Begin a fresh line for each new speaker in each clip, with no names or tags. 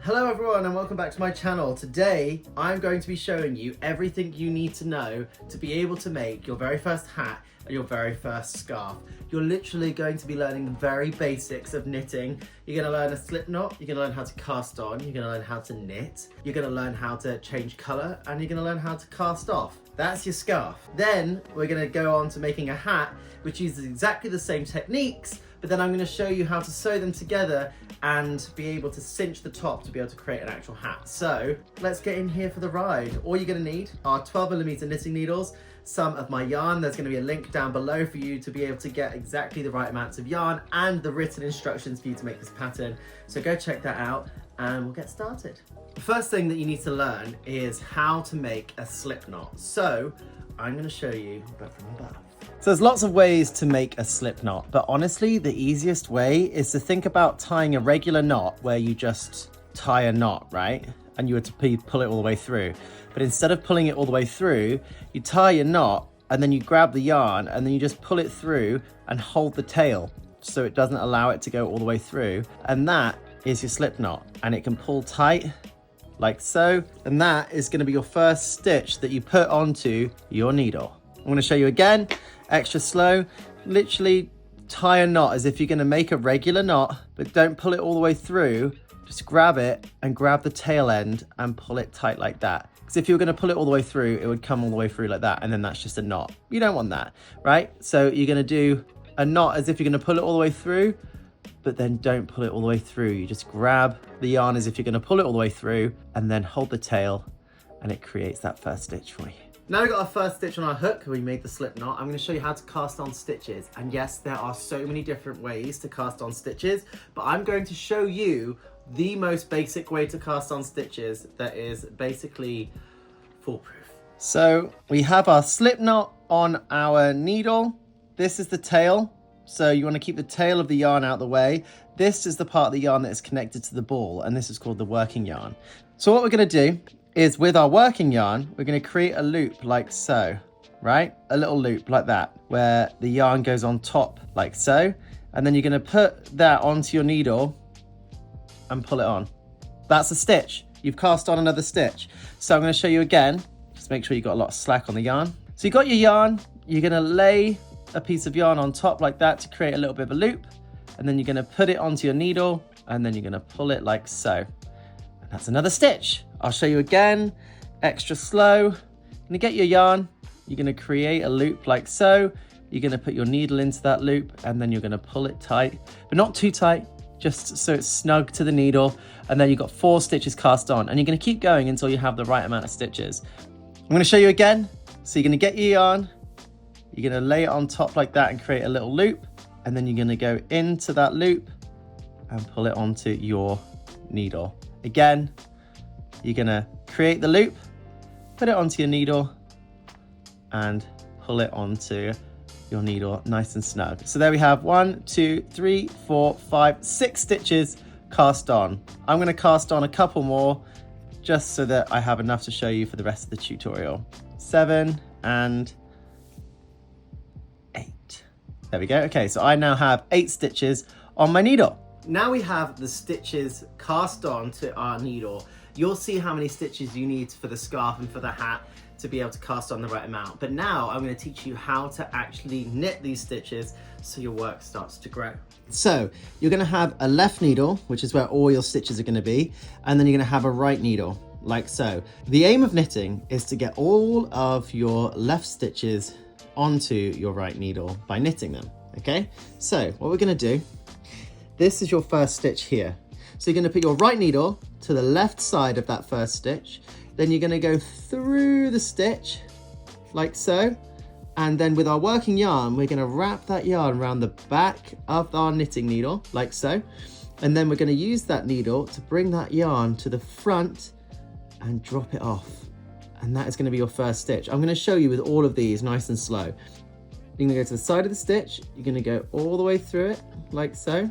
Hello everyone and welcome back to my channel. Today I'm going to be showing you everything you need to know to be able to make your very first hat and your very first scarf. You're literally going to be learning the very basics of knitting. You're going to learn a slip knot, you're going to learn how to cast on, you're going to learn how to knit, you're going to learn how to change colour, and you're going to learn how to cast off. That's your scarf. Then we're going to go on to making a hat which uses exactly the same techniques, but then I'm going to show you how to sew them together and be able to cinch the top to be able to create an actual hat. So let's get in here for the ride. All you're going to need are 12mm knitting needles, some of my yarn. There's going to be a link down below for you to be able to get exactly the right amounts of yarn and the written instructions for you to make this pattern. So go check that out and we'll get started. The first thing that you need to learn is how to make a slip knot. So I'm going to show you but from above. So there's lots of ways to make a slip knot, but honestly, the easiest way is to think about tying a regular knot where you just tie a knot, right? And you were to pull it all the way through. But instead of pulling it all the way through, you tie your knot and then you grab the yarn and then you just pull it through and hold the tail so it doesn't allow it to go all the way through. And that is your slip knot, and it can pull tight like so. And that is going to be your first stitch that you put onto your needle. I'm going to show you again, extra slow. Literally tie a knot as if you're going to make a regular knot, but don't pull it all the way through. Just grab it and grab the tail end and pull it tight like that. Because if you were going to pull it all the way through, it would come all the way through like that, and then that's just a knot. You don't want that, right? So you're going to do a knot as if you're going to pull it all the way through, but then don't pull it all the way through. You just grab the yarn as if you're going to pull it all the way through and then hold the tail, and it creates that first stitch for you. Now we've got our first stitch on our hook, we made the slip knot. I'm going to show you how to cast on stitches. And yes, there are so many different ways to cast on stitches, but I'm going to show you the most basic way to cast on stitches that is basically foolproof. So we have our slip knot on our needle. This is the tail. So you want to keep the tail of the yarn out of the way. This is the part of the yarn that is connected to the ball, and this is called the working yarn. So what we're going to do is with our working yarn, we're going to create a loop like so, right? A little loop like that, where the yarn goes on top like so. And then you're going to put that onto your needle and pull it on. That's a stitch. You've cast on another stitch. So I'm going to show you again. Just make sure you've got a lot of slack on the yarn. So you've got your yarn. You're going to lay a piece of yarn on top like that to create a little bit of a loop. And then you're going to put it onto your needle and then you're going to pull it like so. And that's another stitch. I'll show you again, extra slow. You're going to get your yarn, you're going to create a loop like so. You're going to put your needle into that loop and then you're going to pull it tight, but not too tight, just so it's snug to the needle. And then you've got 4 stitches cast on, and you're going to keep going until you have the right amount of stitches. I'm going to show you again. So you're going to get your yarn, you're going to lay it on top like that and create a little loop. And then you're going to go into that loop and pull it onto your needle. Again, you're going to create the loop, put it onto your needle and pull it onto your needle nice and snug. So there we have 1, 2, 3, 4, 5, 6 stitches cast on. I'm going to cast on a couple more just so that I have enough to show you for the rest of the tutorial. 7 and 8. There we go. Okay, so I now have 8 stitches on my needle. Now we have the stitches cast on to our needle. You'll see how many stitches you need for the scarf and for the hat to be able to cast on the right amount. But now I'm going to teach you how to actually knit these stitches so your work starts to grow. So you're going to have a left needle, which is where all your stitches are going to be, and then you're going to have a right needle like so. The aim of knitting is to get all of your left stitches onto your right needle by knitting them. Okay, so what we're going to do, this is your first stitch here. So you're going to put your right needle to the left side of that first stitch. Then you're going to go through the stitch like so. And then with our working yarn, we're going to wrap that yarn around the back of our knitting needle like so. And then we're going to use that needle to bring that yarn to the front and drop it off. And that is going to be your first stitch. I'm going to show you with all of these nice and slow. You're going to go to the side of the stitch. You're going to go all the way through it like so.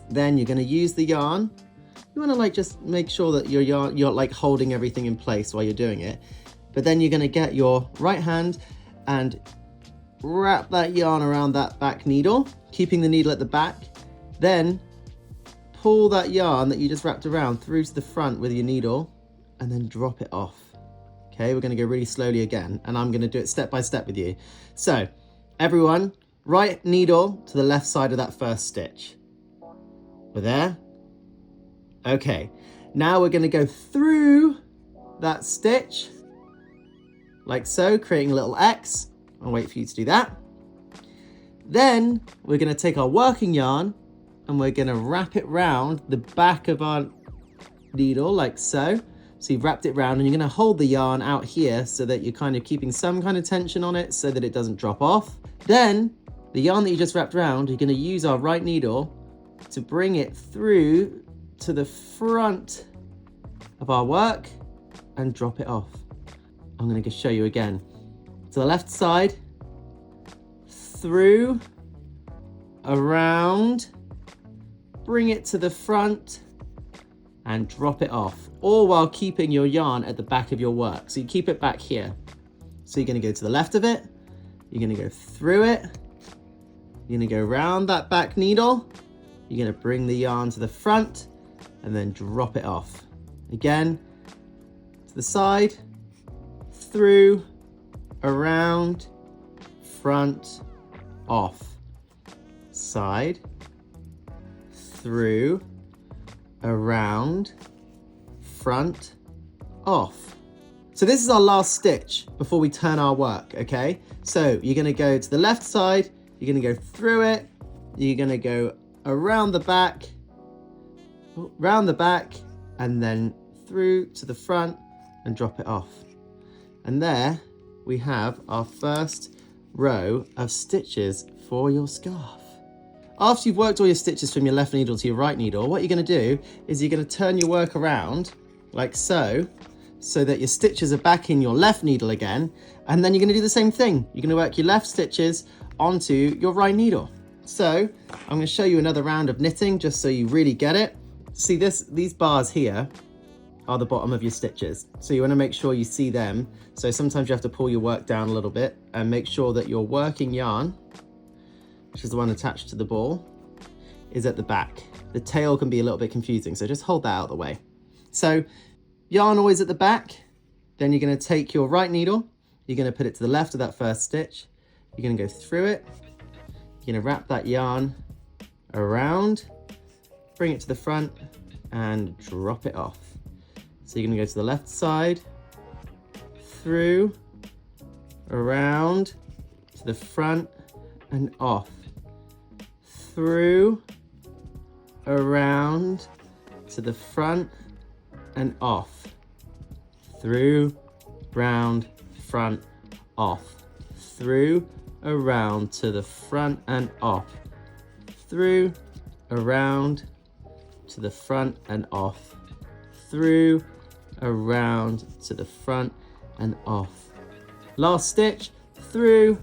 Then you're going to use the yarn. You want to like just make sure that your yarn, you're like holding everything in place while you're doing it. But then you're going to get your right hand and wrap that yarn around that back needle, keeping the needle at the back. Then pull that yarn that you just wrapped around through to the front with your needle and then drop it off. Okay, we're going to go really slowly again, and I'm going to do it step by step with you. So, everyone, right needle to the left side of that first stitch. We're there? Okay, now we're going to go through that stitch, like so, creating a little X. I'll wait for you to do that. Then we're going to take our working yarn and we're going to wrap it round the back of our needle, like so. So you've wrapped it round, and you're going to hold the yarn out here so that you're kind of keeping some kind of tension on it so that it doesn't drop off. Then the yarn that you just wrapped round, you're going to use our right needle to bring it through to the front of our work and drop it off. I'm going to show you again. To the left side, through, around, bring it to the front and drop it off, all while keeping your yarn at the back of your work. So you keep it back here. So you're going to go to the left of it, you're going to go through it, you're going to go around that back needle, you're going to bring the yarn to the front and then drop it off. Again, to the side, through, around, front, off, side, through, around, front, off. So this is our last stitch before we turn our work, okay? So you're gonna go to the left side, you're gonna go through it, you're gonna go around the back, and then through to the front and drop it off. And there we have our first row of stitches for your scarf. After you've worked all your stitches from your left needle to your right needle, what you're going to do is you're going to turn your work around like so, so that your stitches are back in your left needle again, and then you're going to do the same thing. You're going to work your left stitches onto your right needle. So I'm going to show you another round of knitting just so you really get it. See these bars here are the bottom of your stitches, so you want to make sure you see them. So sometimes you have to pull your work down a little bit and make sure that your working yarn, which is the one attached to the ball, is at the back. The tail can be a little bit confusing, so just hold that out of the way. So yarn always at the back, then you're going to take your right needle, you're going to put it to the left of that first stitch, you're going to go through it, you're going to wrap that yarn around, bring it to the front and drop it off. So you're going to go to the left side, through, around, to the front and off, through, around, to the front and off, through, round, front, off, through, around, to the front and off, through, around, to the front and off, through, around, to the front and off. Last stitch, through,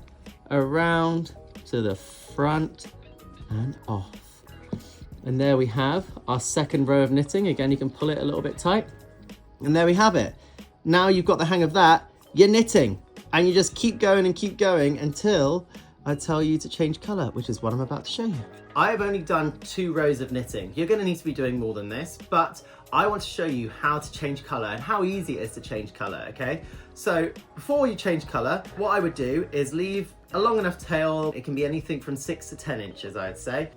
around, to the front and off. And there we have our second row of knitting. Again, you can pull it a little bit tight. And there we have it. Now you've got the hang of that, you're knitting. And you just keep going until I tell you to change colour, which is what I'm about to show you. I've only done 2 rows of knitting. You're going to need to be doing more than this, but I want to show you how to change colour and how easy it is to change colour, okay? So before you change colour, what I would do is leave a long enough tail. It can be anything from 6 to 10 inches, I'd say.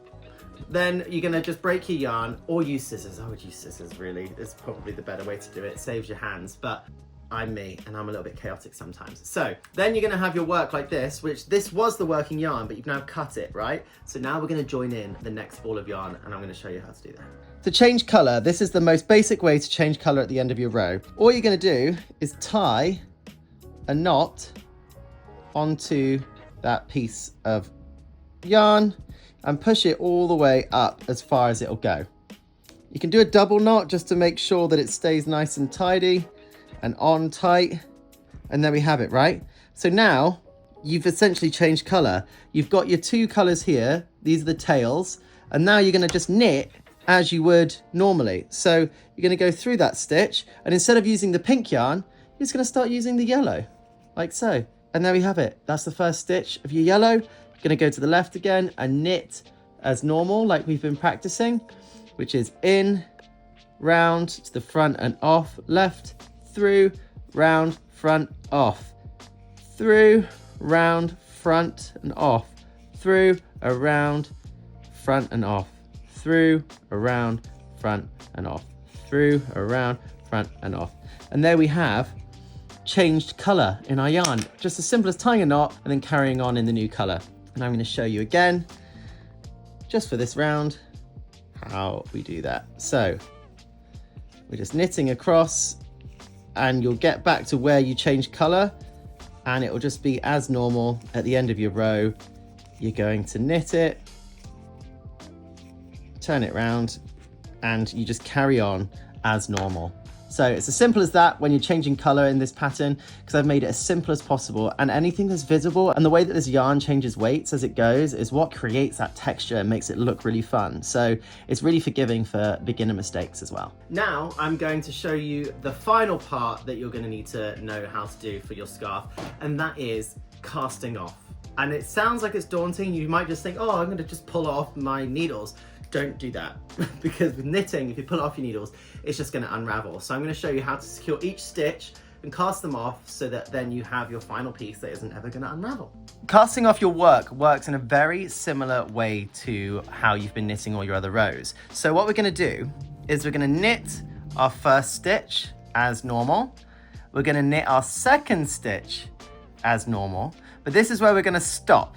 Then you're going to just break your yarn or use scissors. I would use scissors, really. It's probably the better way to do it. It saves your hands, but I'm me and I'm a little bit chaotic sometimes. So then you're going to have your work like this, which this was the working yarn, but you've now cut it, right? So now we're going to join in the next ball of yarn and I'm going to show you how to do that. To change colour, this is the most basic way to change colour at the end of your row. All you're going to do is tie a knot onto that piece of yarn and push it all the way up as far as it'll go. You can do a double knot just to make sure that it stays nice and tidy and on tight, and there we have it, right? So now you've essentially changed colour. You've got your 2 colours here, these are the tails, and now you're going to just knit as you would normally. So you're going to go through that stitch, and instead of using the pink yarn, you're just going to start using the yellow, like so. And there we have it. That's the first stitch of your yellow. You're going to go to the left again and knit as normal, like we've been practicing. which is in, round, to the front and off, left, through, round, front, off, through, round, front and off, through, around, front and off, through, around, front and off, through, around, front and off. And there we have changed color in our yarn. Just as simple as tying a knot and then carrying on in the new color. And I'm going to show you again, just for this round, how we do that. So we're just knitting across and you'll get back to where you changed color and it will just be as normal at the end of your row. You're going to knit it, turn it round, and you just carry on as normal. So it's as simple as that when you're changing color in this pattern, because I've made it as simple as possible, and anything that's visible and the way that this yarn changes weights as it goes is what creates that texture and makes it look really fun. So it's really forgiving for beginner mistakes as well. Now I'm going to show you the final part that you're going to need to know how to do for your scarf, and that is casting off. And it sounds like it's daunting. You might just think, oh, I'm going to just pull off my needles. Don't do that, because with knitting, if you pull off your needles, it's just going to unravel. So I'm going to show you how to secure each stitch and cast them off so that then you have your final piece that isn't ever going to unravel. Casting off your work works in a very similar way to how you've been knitting all your other rows. So what we're going to do is we're going to knit our first stitch as normal. We're going to knit our second stitch as normal, but this is where we're going to stop,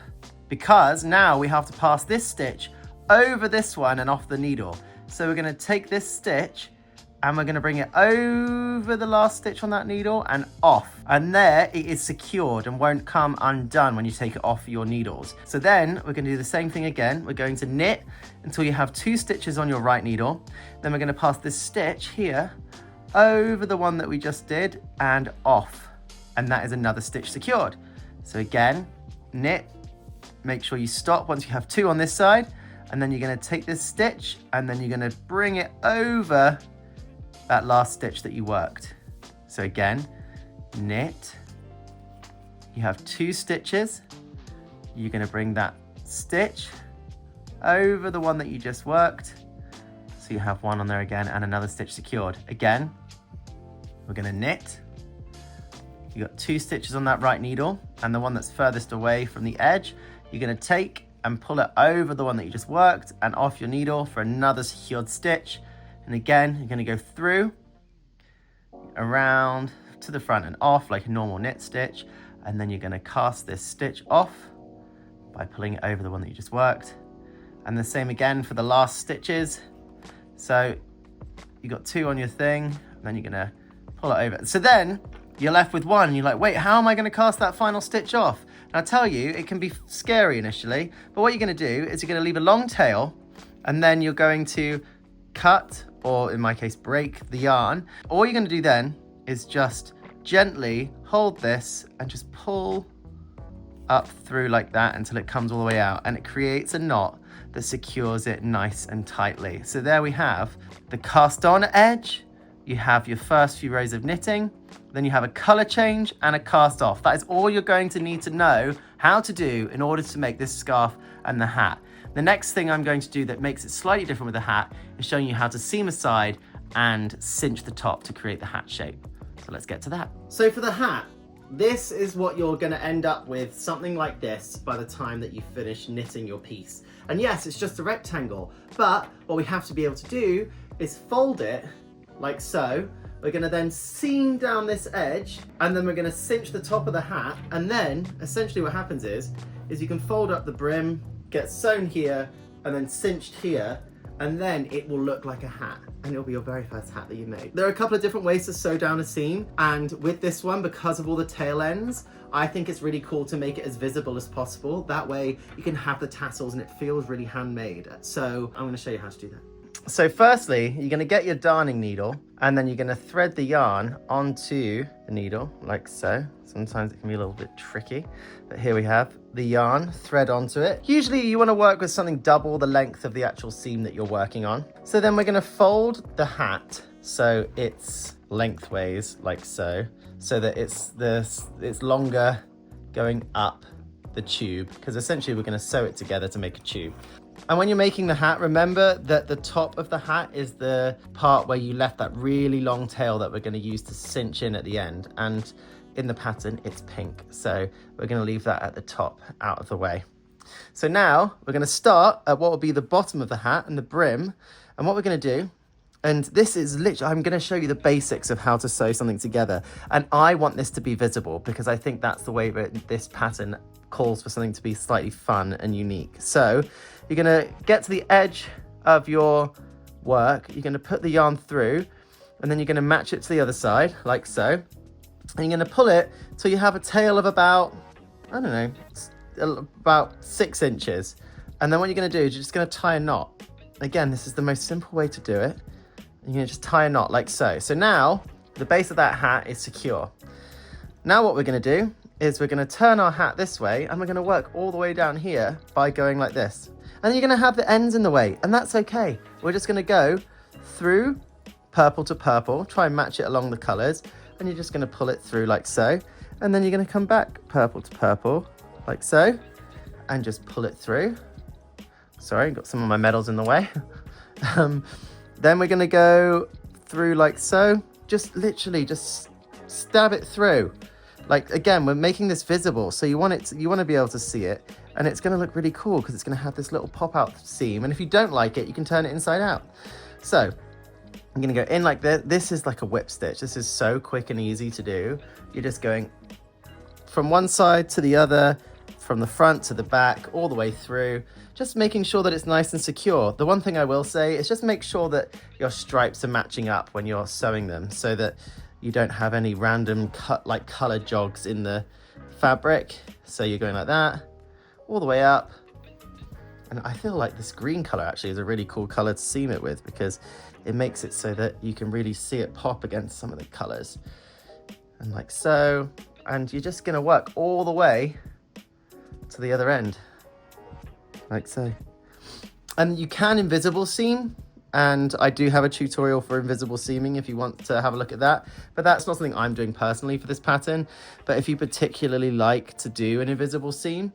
because now we have to pass this stitch over this one and off the needle. So we're going to take this stitch and we're going to bring it over the last stitch on that needle and off. And there it is secured and won't come undone when you take it off your needles. So then we're going to do the same thing again. We're going to knit until you have 2 stitches on your right needle. Then we're going to pass this stitch here over the one that we just did and off. And that is another stitch secured. So again, knit, make sure you stop once you have 2 on this side. And then you're going to take this stitch and then you're going to bring it over that last stitch that you worked. So again, knit, you have 2 stitches, you're going to bring that stitch over the one that you just worked, so you have 1 on there again and another stitch secured. Again, we're going to knit, you got 2 stitches on that right needle, and the one that's furthest away from the edge, you're going to take and pull it over the one that you just worked and off your needle for another secured stitch. And again, you're going to go through, around to the front and off like a normal knit stitch. And then you're going to cast this stitch off by pulling it over the one that you just worked. And the same again for the last stitches. So you got 2 on your thing, and then you're going to pull it over. So then you're left with 1 and you're like, wait, how am I going to cast that final stitch off? And I'll tell you, it can be scary initially, but what you're going to do is you're going to leave a long tail, and then you're going to cut, or in my case, break the yarn. All you're going to do then is just gently hold this and just pull up through like that until it comes all the way out, and it creates a knot that secures it nice and tightly. So there we have the cast on edge. You have your first few rows of knitting, then you have a color change and a cast off. That is all you're going to need to know how to do in order to make this scarf and the hat. The next thing I'm going to do that makes it slightly different with the hat is showing you how to seam aside and cinch the top to create the hat shape. So let's get to that. So for the hat, this is what you're going to end up with, something like this by the time that you finish knitting your piece. And yes, it's just a rectangle, but what we have to be able to do is fold it like so. We're going to then seam down this edge, and then we're going to cinch the top of the hat, and then essentially what happens is you can fold up the brim, get sewn here, and then cinched here, and then it will look like a hat, and it'll be your very first hat that you made. There are a couple of different ways to sew down a seam, and with this one, because of all the tail ends, I think it's really cool to make it as visible as possible. That way you can have the tassels and it feels really handmade. So I'm going to show you how to do that. So firstly, you're going to get your darning needle, and then you're going to thread the yarn onto the needle like so. Sometimes it can be a little bit tricky, but here we have the yarn, thread onto it. Usually you want to work with something double the length of the actual seam that you're working on. So then we're going to fold the hat so it's lengthways like so that it's longer going up the tube, because essentially we're going to sew it together to make a tube. And when you're making the hat, remember that the top of the hat is the part where you left that really long tail that we're going to use to cinch in at the end. And in the pattern, it's pink. So we're going to leave that at the top, out of the way. So now we're going to start at what will be the bottom of the hat and the brim. And what we're going to do, and this is literally, I'm going to show you the basics of how to sew something together. And I want this to be visible because I think that's the way that this pattern calls for something to be slightly fun and unique. So you're going to get to the edge of your work. You're going to put the yarn through and then you're going to match it to the other side like so. And you're going to pull it till you have a tail of about, I don't know, about 6 inches. And then what you're going to do is you're just going to tie a knot. Again, this is the most simple way to do it. You're going to just tie a knot like so. So now the base of that hat is secure. Now what we're going to do is we're going to turn our hat this way and we're going to work all the way down here by going like this. And you're going to have the ends in the way, and that's okay. We're just going to go through purple to purple, try and match it along the colors, and you're just going to pull it through like so. And then you're going to come back purple to purple like so and just pull it through. Sorry, got some of my medals in the way. Then we're going to go through like so. Just literally just stab it through. Like, again, we're making this visible, so you want to be able to see it, and it's going to look really cool because it's going to have this little pop-out seam, and if you don't like it, you can turn it inside out. So I'm going to go in like this. This is like a whip stitch. This is so quick and easy to do. You're just going from one side to the other, from the front to the back, all the way through, just making sure that it's nice and secure. The one thing I will say is just make sure that your stripes are matching up when you're sewing them so that you don't have any random color jogs in the fabric. So you're going like that, all the way up. And I feel like this green color actually is a really cool color to seam it with because it makes it so that you can really see it pop against some of the colors. And like so, and you're just gonna work all the way to the other end, like so. And you can invisible seam, and I do have a tutorial for invisible seaming if you want to have a look at that, but that's not something I'm doing personally for this pattern. But if you particularly like to do an invisible seam,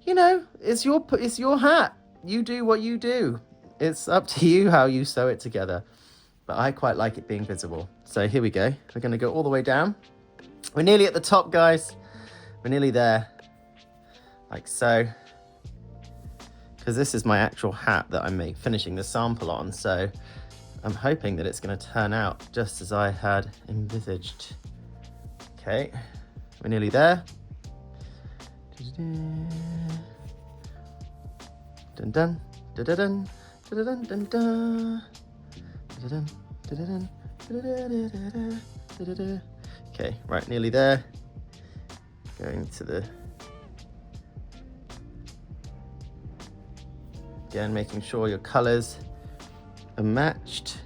you know, it's your hat. You do what you do. It's up to you how you sew it together. But I quite like it being visible. So here we go. We're going to go all the way down. We're nearly at the top, guys. We're nearly there. Like so. Because this is my actual hat that I'm finishing the sample on. So I'm hoping that it's going to turn out just as I had envisaged. Okay. We're nearly there. Dun dun dun dun dun dun dun. Okay, right, nearly there. Going to the, again, making sure your colors are matched.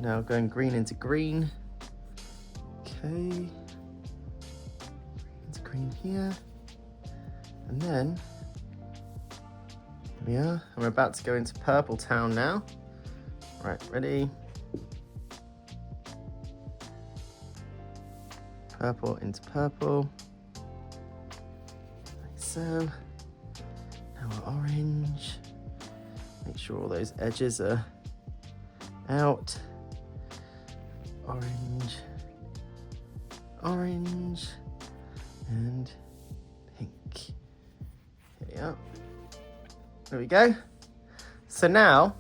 Now going green into green. Okay, into green here, and then here we are. And we're about to go into Purple Town now. Right, ready? Purple into purple, like so. Now we're orange. Make sure all those edges are out. Orange, orange, and pink. Here we are. There we go. So now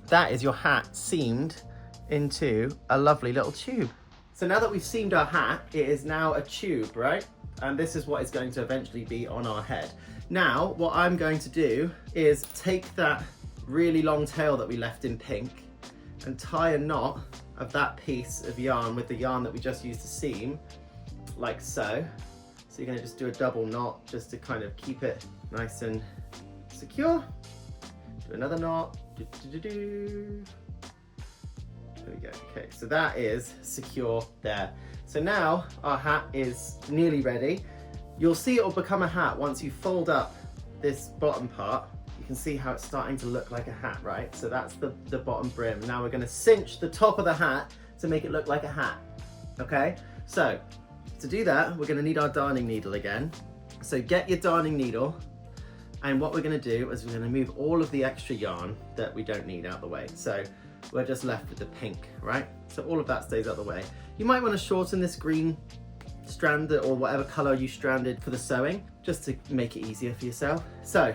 that is your hat seamed into a lovely little tube. So now that we've seamed our hat, it is now a tube, right? And this is what is going to eventually be on our head. Now, what I'm going to do is take that really long tail that we left in pink and tie a knot of that piece of yarn with the yarn that we just used to seam, like so. So you're gonna just do a double knot just to kind of keep it nice and secure. Do another knot. There we go. Okay, so that is secure there. So now our hat is nearly ready. You'll see it will become a hat once you fold up this bottom part. You can see how it's starting to look like a hat, right? So that's the bottom brim. Now we're gonna cinch the top of the hat to make it look like a hat, okay? So to do that, we're gonna need our darning needle again. So get your darning needle And what we're gonna do is we're gonna move all of the extra yarn that we don't need out of the way. So we're just left with the pink, right? So all of that stays out of the way. You might wanna shorten this green strand or whatever color you stranded for the sewing, just to make it easier for yourself. So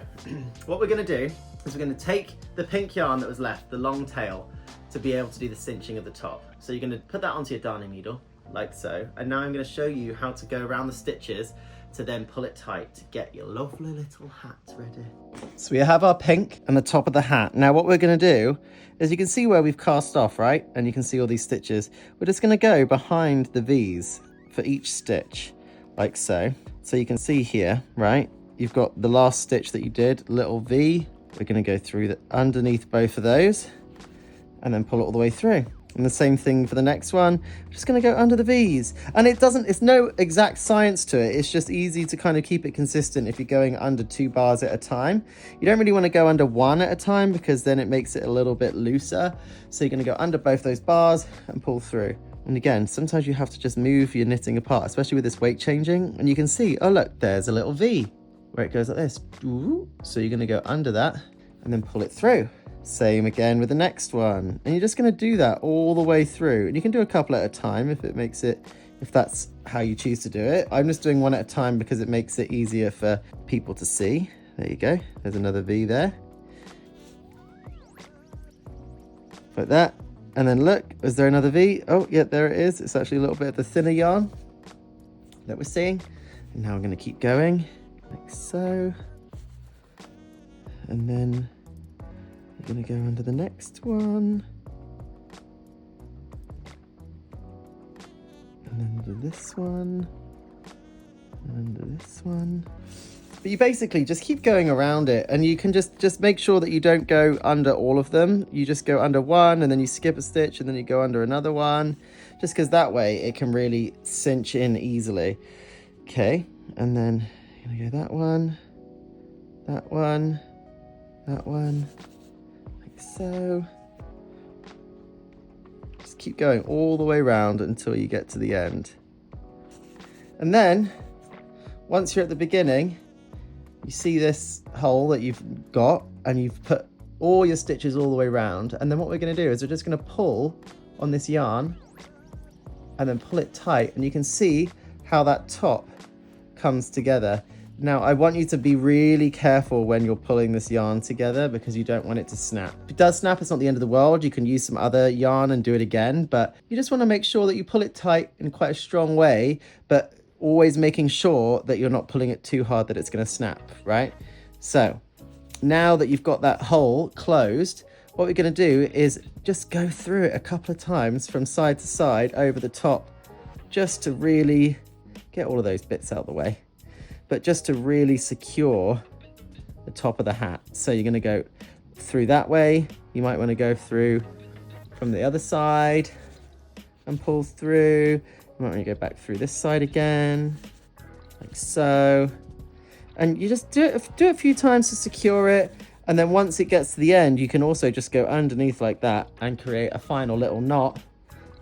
what we're gonna do is we're gonna take the pink yarn that was left, the long tail, to be able to do the cinching of the top. So you're gonna put that onto your darning needle, like so. And now I'm gonna show you how to go around the stitches to then pull it tight to get your lovely little hat ready. So we have our pink and the top of the hat. Now what we're gonna do is, you can see where we've cast off, right? And you can see all these stitches. We're just gonna go behind the V's for each stitch, like so. So you can see here, right? You've got the last stitch that you did, little V. We're gonna go through underneath both of those and then pull it all the way through. And the same thing for the next one. I'm just gonna go under the V's. And it's no exact science to it. It's just easy to kind of keep it consistent if you're going under 2 bars at a time. You don't really wanna go under 1 at a time, because then it makes it a little bit looser. So you're gonna go under both those bars and pull through. And again, sometimes you have to just move your knitting apart, especially with this weight changing. And you can see, oh look, there's a little V where it goes like this. So you're gonna go under that and then pull it through. Same again with the next one. And you're just gonna do that all the way through. And you can do a couple at a time if that's how you choose to do it. I'm just doing one at a time because it makes it easier for people to see. There you go, there's another V there. Like that. And then look, is there another V? Oh yeah, there it is. It's actually a little bit of the thinner yarn that we're seeing. And now I'm gonna keep going, like so. And then we're gonna go under the next one. And then under this one. And under this one. But you basically just keep going around it, and you can just make sure that you don't go under all of them. You just go under one, and then you skip a stitch, and then you go under another one, just because that way it can really cinch in easily. Okay, and then you're gonna go that one, that one, that one, like so. Just keep going all the way around until you get to the end. And then, once you're at the beginning, you see this hole that you've got, and you've put all your stitches all the way around. And then what we're going to do is we're just going to pull on this yarn and then pull it tight, and you can see how that top comes together. Now I want you to be really careful when you're pulling this yarn together, because you don't want it to snap. If it does snap, it's not the end of the world. You can use some other yarn and do it again, but you just want to make sure that you pull it tight in quite a strong way, but always making sure that you're not pulling it too hard that it's going to snap, right? So now that you've got that hole closed, what we're going to do is just go through it a couple of times from side to side over the top, just to really get all of those bits out of the way, but just to really secure the top of the hat. So you're going to go through that way. You might want to go through from the other side and pull through. You might want to go back through this side again, like so. And you just do it a few times to secure it. And then once it gets to the end, you can also just go underneath like that and create a final little knot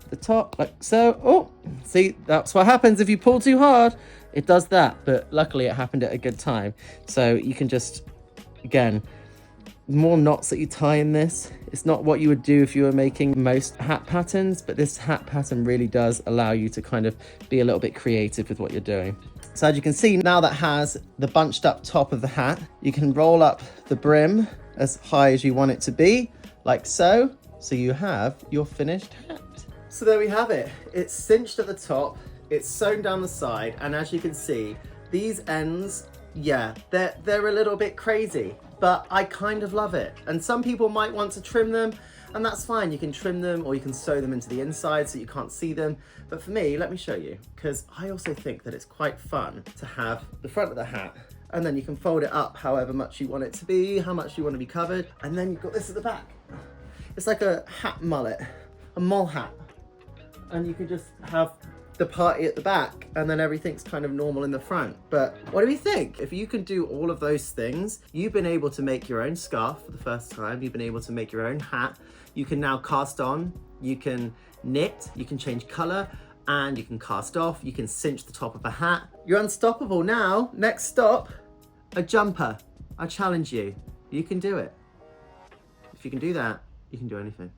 at the top, like so. Oh, see, that's what happens if you pull too hard. It does that, but luckily it happened at a good time. So you can just, again, more knots that you tie in this. It's not what you would do if you were making most hat patterns, but this hat pattern really does allow you to kind of be a little bit creative with what you're doing. So as you can see, now that has the bunched up top of the hat, you can roll up the brim as high as you want it to be, like so. So you have your finished hat. So there we have it. It's cinched at the top, it's sewn down the side, and as you can see, these ends, yeah, they're a little bit crazy, but I kind of love it. And some people might want to trim them, and that's fine. You can trim them, or you can sew them into the inside so you can't see them. But for me, let me show you, because I also think that it's quite fun to have the front of the hat, and then you can fold it up however much you want it to be, how much you want to be covered. And then you've got this at the back. It's like a hat mullet, a mole hat. And you can just have the party at the back, and then everything's kind of normal in the front. But what do you think? If you can do all of those things, you've been able to make your own scarf for the first time, you've been able to make your own hat, you can now cast on, you can knit, you can change color, and you can cast off, you can cinch the top of a hat. You're unstoppable now. Next stop, a jumper. I challenge you. You can do it. If you can do that, you can do anything.